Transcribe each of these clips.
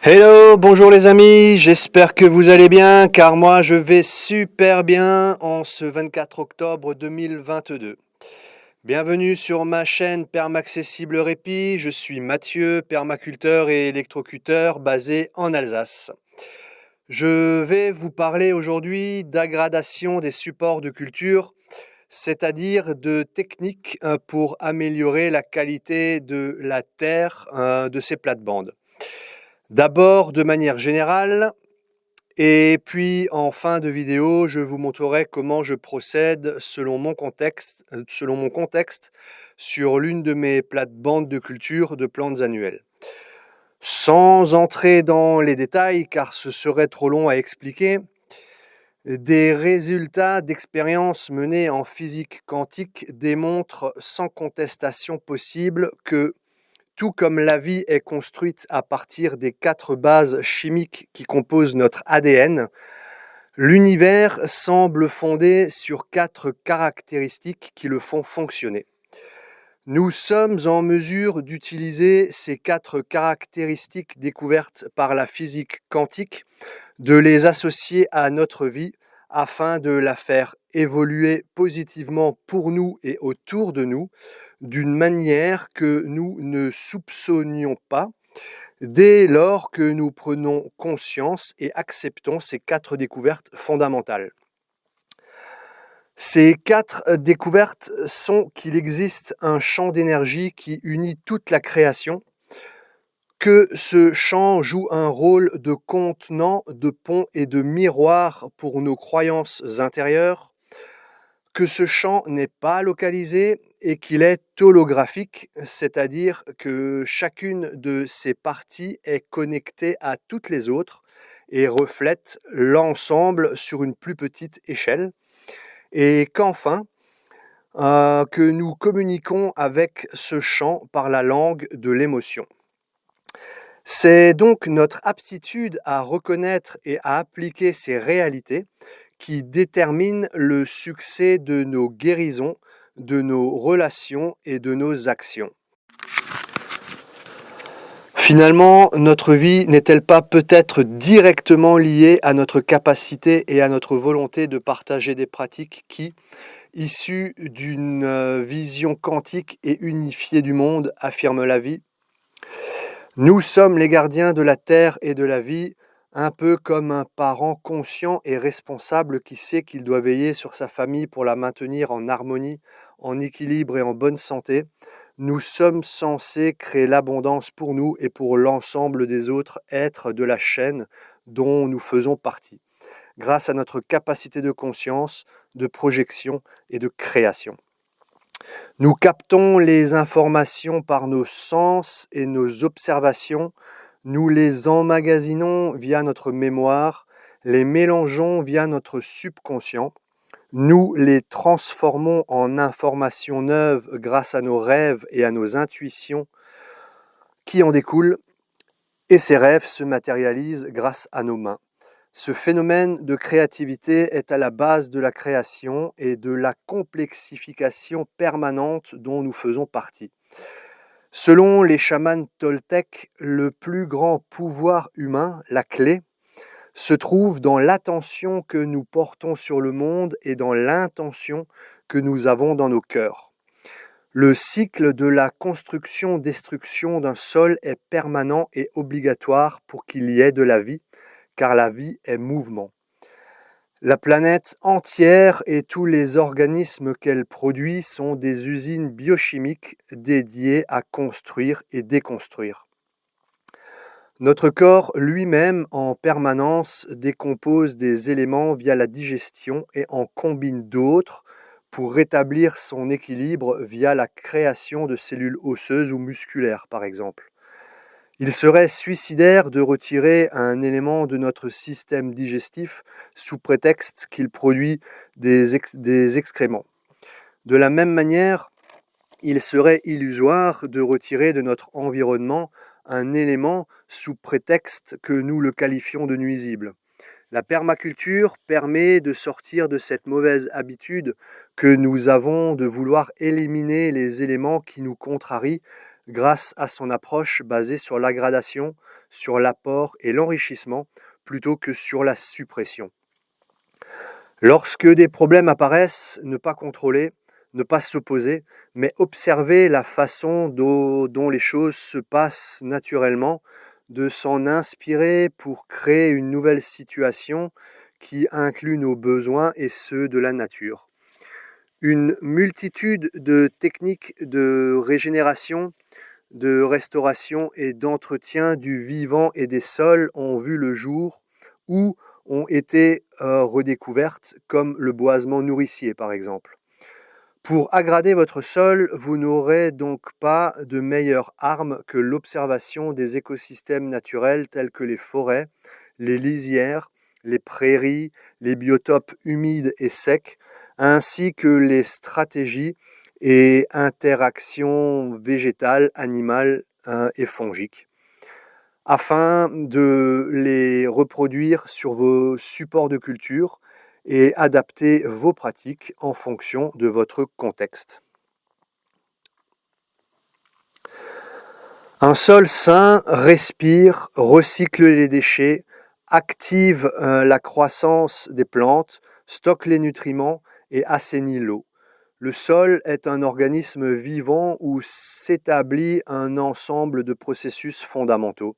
Hello, bonjour les amis, j'espère que vous allez bien car moi je vais super bien en ce 24 octobre 2022. Bienvenue sur ma chaîne Permaccessible Répi, je suis Mathieu, permaculteur et électrocuteur basé en Alsace. Je vais vous parler aujourd'hui d'aggradation des supports de culture, c'est-à-dire de techniques pour améliorer la qualité de la terre de ces plates-bandes. D'abord, de manière générale, et puis en fin de vidéo, je vous montrerai comment je procède selon mon contexte sur l'une de mes plates-bandes de culture de plantes annuelles. Sans entrer dans les détails, car ce serait trop long à expliquer, des résultats d'expériences menées en physique quantique démontrent sans contestation possible que tout comme la vie est construite à partir des 4 bases chimiques qui composent notre ADN, l'univers semble fondé sur 4 caractéristiques qui le font fonctionner. Nous sommes en mesure d'utiliser ces 4 caractéristiques découvertes par la physique quantique, de les associer à notre vie afin de la faire évoluer positivement pour nous et autour de nous, d'une manière que nous ne soupçonnions pas, dès lors que nous prenons conscience et acceptons ces 4 découvertes fondamentales. Ces 4 découvertes sont qu'il existe un champ d'énergie qui unit toute la création, que ce champ joue un rôle de contenant, de pont et de miroir pour nos croyances intérieures, que ce champ n'est pas localisé et qu'il est holographique, c'est-à-dire que chacune de ces parties est connectée à toutes les autres et reflète l'ensemble sur une plus petite échelle, et qu'enfin, que nous communiquons avec ce champ par la langue de l'émotion. C'est donc notre aptitude à reconnaître et à appliquer ces réalités qui détermine le succès de nos guérisons, de nos relations et de nos actions. Finalement, notre vie n'est-elle pas peut-être directement liée à notre capacité et à notre volonté de partager des pratiques qui, issues d'une vision quantique et unifiée du monde, affirment la vie ? Nous sommes les gardiens de la terre et de la vie, un peu comme un parent conscient et responsable qui sait qu'il doit veiller sur sa famille pour la maintenir en harmonie, en équilibre et en bonne santé. Nous sommes censés créer l'abondance pour nous et pour l'ensemble des autres êtres de la chaîne dont nous faisons partie, grâce à notre capacité de conscience, de projection et de création. Nous captons les informations par nos sens et nos observations, nous les emmagasinons via notre mémoire, les mélangeons via notre subconscient, nous les transformons en informations neuves grâce à nos rêves et à nos intuitions qui en découlent, et ces rêves se matérialisent grâce à nos mains. Ce phénomène de créativité est à la base de la création et de la complexification permanente dont nous faisons partie. Selon les chamans toltèques, le plus grand pouvoir humain, la clé, se trouve dans l'attention que nous portons sur le monde et dans l'intention que nous avons dans nos cœurs. Le cycle de la construction-destruction d'un sol est permanent et obligatoire pour qu'il y ait de la vie, car la vie est mouvement. La planète entière et tous les organismes qu'elle produit sont des usines biochimiques dédiées à construire et déconstruire. Notre corps lui-même en permanence décompose des éléments via la digestion et en combine d'autres pour rétablir son équilibre via la création de cellules osseuses ou musculaires par exemple. Il serait suicidaire de retirer un élément de notre système digestif sous prétexte qu'il produit des excréments. De la même manière, il serait illusoire de retirer de notre environnement un élément sous prétexte que nous le qualifions de nuisible. La permaculture permet de sortir de cette mauvaise habitude que nous avons de vouloir éliminer les éléments qui nous contrarient grâce à son approche basée sur la gradation, sur l'apport et l'enrichissement, plutôt que sur la suppression. Lorsque des problèmes apparaissent, ne pas contrôler, ne pas s'opposer, mais observer la façon dont les choses se passent naturellement, de s'en inspirer pour créer une nouvelle situation qui inclut nos besoins et ceux de la nature. Une multitude de techniques de régénération, de restauration et d'entretien du vivant et des sols ont vu le jour ou ont été redécouvertes, comme le boisement nourricier par exemple. Pour aggrader votre sol, vous n'aurez donc pas de meilleure arme que l'observation des écosystèmes naturels tels que les forêts, les lisières, les prairies, les biotopes humides et secs, ainsi que les stratégies et interactions végétales, animales et fongiques, afin de les reproduire sur vos supports de culture et adapter vos pratiques en fonction de votre contexte. Un sol sain respire, recycle les déchets, active la croissance des plantes, stocke les nutriments et assainit l'eau. Le sol est un organisme vivant où s'établit un ensemble de processus fondamentaux.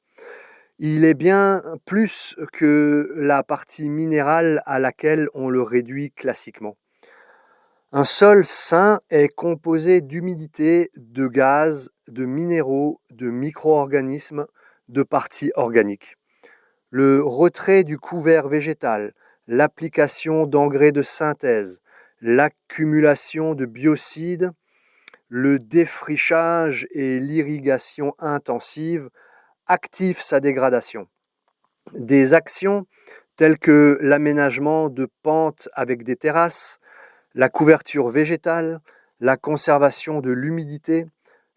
Il est bien plus que la partie minérale à laquelle on le réduit classiquement. Un sol sain est composé d'humidité, de gaz, de minéraux, de micro-organismes, de parties organiques. Le retrait du couvert végétal, l'application d'engrais de synthèse, l'accumulation de biocides, le défrichage et l'irrigation intensive activent sa dégradation. Des actions telles que l'aménagement de pentes avec des terrasses, la couverture végétale, la conservation de l'humidité,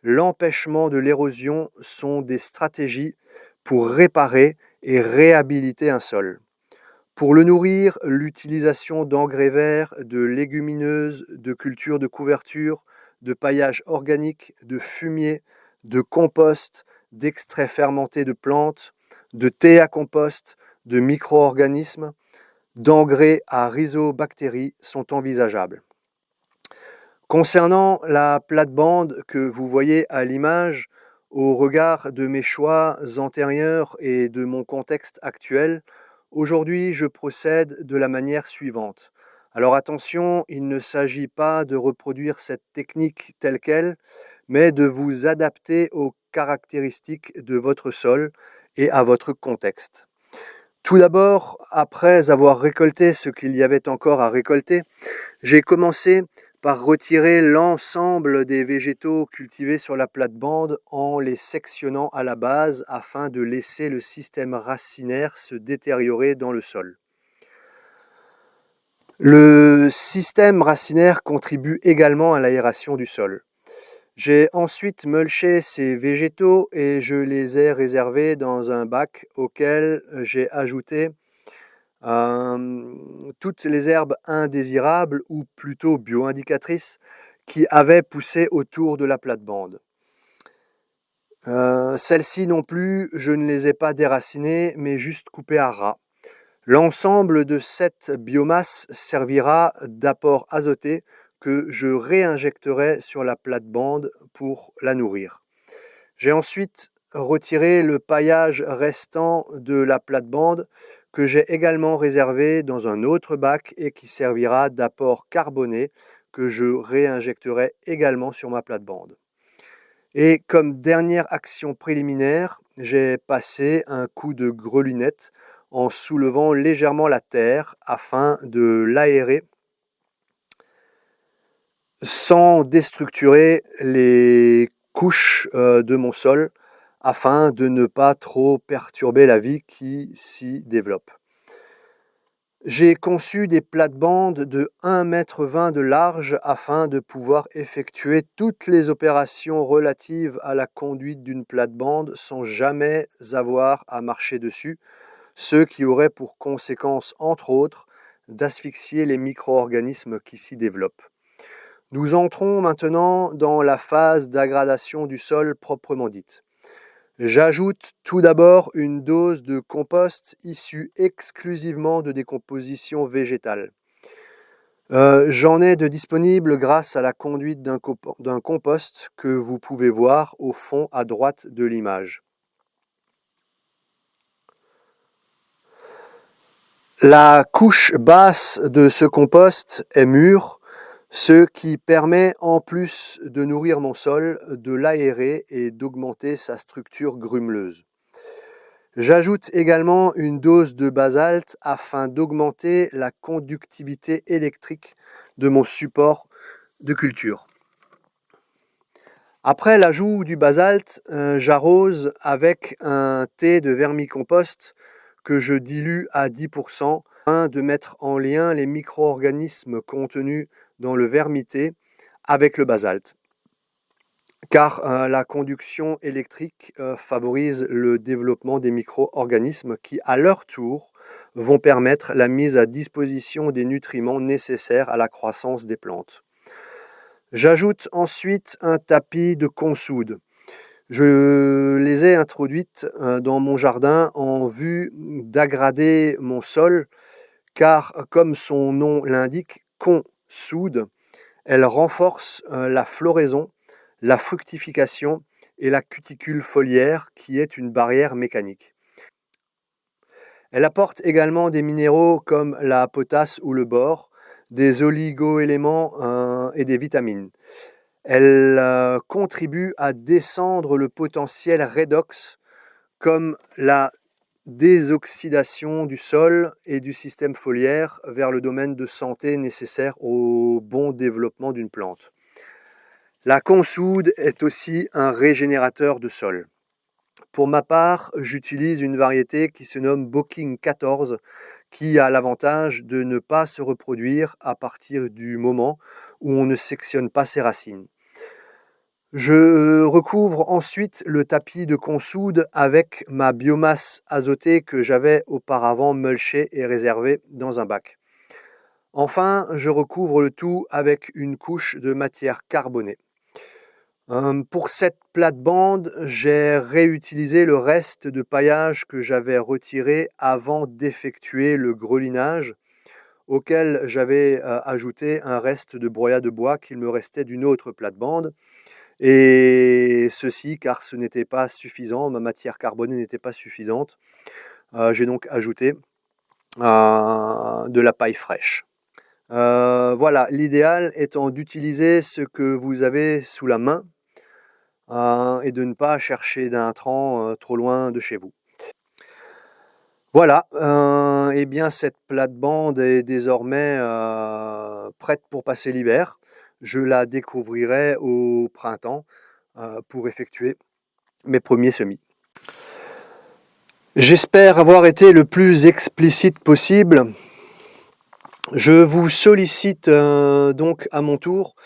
l'empêchement de l'érosion sont des stratégies pour réparer et réhabiliter un sol. Pour le nourrir, l'utilisation d'engrais verts, de légumineuses, de cultures de couverture, de paillage organique, de fumier, de compost, d'extraits fermentés de plantes, de thé à compost, de micro-organismes, d'engrais à rhizobactéries sont envisageables. Concernant la plate-bande que vous voyez à l'image, au regard de mes choix antérieurs et de mon contexte actuel, aujourd'hui je procède de la manière suivante. Alors attention, il ne s'agit pas de reproduire cette technique telle qu'elle, mais de vous adapter aux caractéristiques de votre sol et à votre contexte. Tout d'abord, après avoir récolté ce qu'il y avait encore à récolter, j'ai commencé par retirer l'ensemble des végétaux cultivés sur la plate-bande en les sectionnant à la base afin de laisser le système racinaire se détériorer dans le sol. Le système racinaire contribue également à l'aération du sol. J'ai ensuite mulché ces végétaux et je les ai réservés dans un bac auquel j'ai ajouté toutes les herbes indésirables ou plutôt bio-indicatrices qui avaient poussé autour de la plate-bande. Celles-ci non plus, je ne les ai pas déracinées, mais juste coupées à ras. L'ensemble de cette biomasse servira d'apport azoté que je réinjecterai sur la plate-bande pour la nourrir. J'ai ensuite retiré le paillage restant de la plate-bande que j'ai également réservé dans un autre bac et qui servira d'apport carboné que je réinjecterai également sur ma plate-bande. Et comme dernière action préliminaire, j'ai passé un coup de grelinette en soulevant légèrement la terre afin de l'aérer sans déstructurer les couches de mon sol afin de ne pas trop perturber la vie qui s'y développe. J'ai conçu des plates-bandes de 1,20 m de large afin de pouvoir effectuer toutes les opérations relatives à la conduite d'une plate-bande sans jamais avoir à marcher dessus, ce qui aurait pour conséquence, entre autres, d'asphyxier les micro-organismes qui s'y développent. Nous entrons maintenant dans la phase d'aggradation du sol proprement dite. J'ajoute tout d'abord une dose de compost issue exclusivement de décomposition végétale. J'en ai de disponible grâce à la conduite d'un compost que vous pouvez voir au fond à droite de l'image. La couche basse de ce compost est mûre, ce qui permet, en plus de nourrir mon sol, de l'aérer et d'augmenter sa structure grumeleuse. J'ajoute également une dose de basalte afin d'augmenter la conductivité électrique de mon support de culture. Après l'ajout du basalte, j'arrose avec un thé de vermicompost que je dilue à 10% afin de mettre en lien les micro-organismes contenus dans le vermithé avec le basalte. Car la conduction électrique favorise le développement des micro-organismes qui, à leur tour, vont permettre la mise à disposition des nutriments nécessaires à la croissance des plantes. J'ajoute ensuite un tapis de consoude. Je les ai introduites dans mon jardin en vue d'aggrader mon sol, car comme son nom l'indique, consoude, elle renforce la floraison, la fructification et la cuticule foliaire qui est une barrière mécanique. Elle apporte également des minéraux comme la potasse ou le bore, des oligo-éléments et des vitamines. Elle contribue à descendre le potentiel redox comme la désoxydation du sol et du système foliaire vers le domaine de santé nécessaire au bon développement d'une plante. La consoude est aussi un régénérateur de sol. Pour ma part, j'utilise une variété qui se nomme Bocking 14, qui a l'avantage de ne pas se reproduire à partir du moment où on ne sectionne pas ses racines. Je recouvre ensuite le tapis de consoude avec ma biomasse azotée que j'avais auparavant mulchée et réservée dans un bac. Enfin, je recouvre le tout avec une couche de matière carbonée. Pour cette plate-bande, j'ai réutilisé le reste de paillage que j'avais retiré avant d'effectuer le grelinage, auquel j'avais ajouté un reste de broyat de bois qu'il me restait d'une autre plate-bande. Et ceci car ce n'était pas suffisant, ma matière carbonée n'était pas suffisante. J'ai donc ajouté de la paille fraîche. Voilà, l'idéal étant d'utiliser ce que vous avez sous la main et de ne pas chercher d'intrants trop loin de chez vous. Voilà, et bien cette plate-bande est désormais prête pour passer l'hiver. Je la découvrirai au printemps pour effectuer mes premiers semis. J'espère avoir été le plus explicite possible. Je vous sollicite donc à mon tour.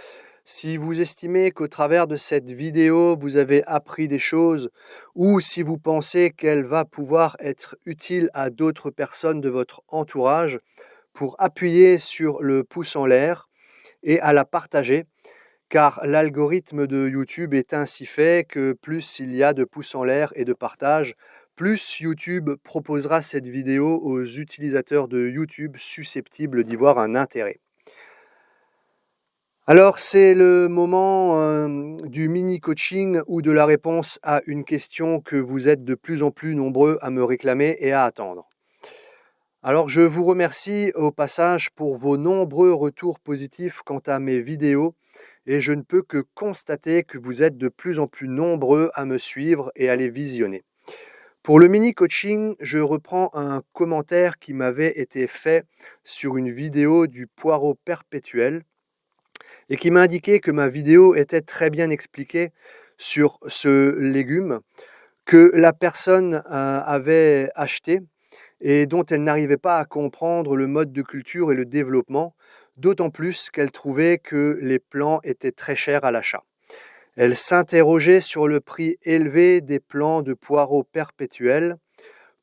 Si vous estimez qu'au travers de cette vidéo, vous avez appris des choses ou si vous pensez qu'elle va pouvoir être utile à d'autres personnes de votre entourage, pour appuyer sur le pouce en l'air et à la partager, car l'algorithme de YouTube est ainsi fait que plus il y a de pouces en l'air et de partage, plus YouTube proposera cette vidéo aux utilisateurs de YouTube susceptibles d'y voir un intérêt. Alors c'est le moment du mini-coaching ou de la réponse à une question que vous êtes de plus en plus nombreux à me réclamer et à attendre. Alors je vous remercie au passage pour vos nombreux retours positifs quant à mes vidéos et je ne peux que constater que vous êtes de plus en plus nombreux à me suivre et à les visionner. Pour le mini-coaching, je reprends un commentaire qui m'avait été fait sur une vidéo du poireau perpétuel et qui m'a indiqué que ma vidéo était très bien expliquée sur ce légume que la personne avait acheté et dont elle n'arrivait pas à comprendre le mode de culture et le développement, d'autant plus qu'elle trouvait que les plants étaient très chers à l'achat. Elle s'interrogeait sur le prix élevé des plants de poireaux perpétuels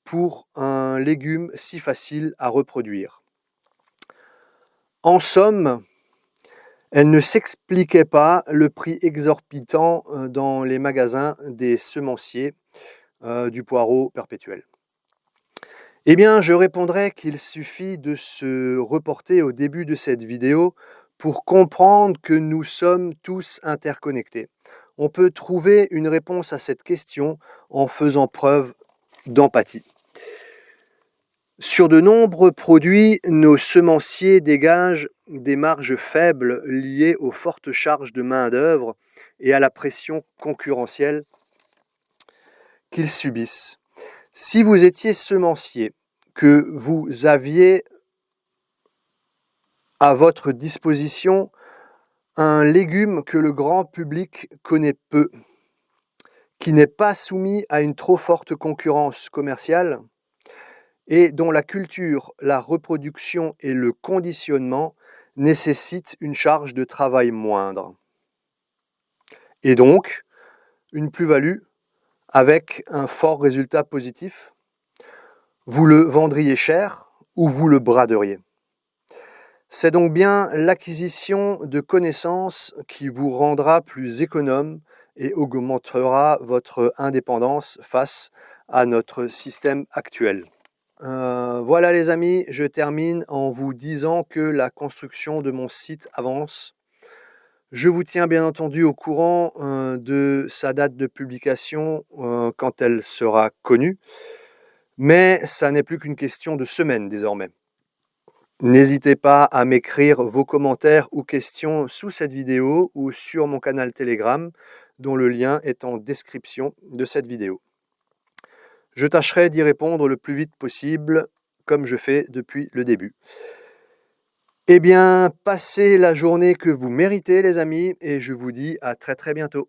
pour un légume si facile à reproduire. En somme, Elle ne s'expliquait pas le prix exorbitant dans les magasins des semenciers du poireau perpétuel. Eh bien, je répondrai qu'il suffit de se reporter au début de cette vidéo pour comprendre que nous sommes tous interconnectés. On peut trouver une réponse à cette question en faisant preuve d'empathie. Sur de nombreux produits, nos semenciers dégagent des marges faibles liées aux fortes charges de main-d'œuvre et à la pression concurrentielle qu'ils subissent. Si vous étiez semencier, que vous aviez à votre disposition un légume que le grand public connaît peu, qui n'est pas soumis à une trop forte concurrence commerciale et dont la culture, la reproduction et le conditionnement nécessitent une charge de travail moindre. Et donc, une plus-value avec un fort résultat positif. Vous le vendriez cher ou vous le braderiez. C'est donc bien l'acquisition de connaissances qui vous rendra plus économe et augmentera votre indépendance face à notre système actuel. Voilà les amis, je termine en vous disant que la construction de mon site avance. Je vous tiens bien entendu au courant de sa date de publication quand elle sera connue, mais ça n'est plus qu'une question de semaines désormais. N'hésitez pas à m'écrire vos commentaires ou questions sous cette vidéo ou sur mon canal Telegram, dont le lien est en description de cette vidéo. Je tâcherai d'y répondre le plus vite possible, comme je fais depuis le début. Eh bien, passez la journée que vous méritez les amis, et je vous dis à très bientôt.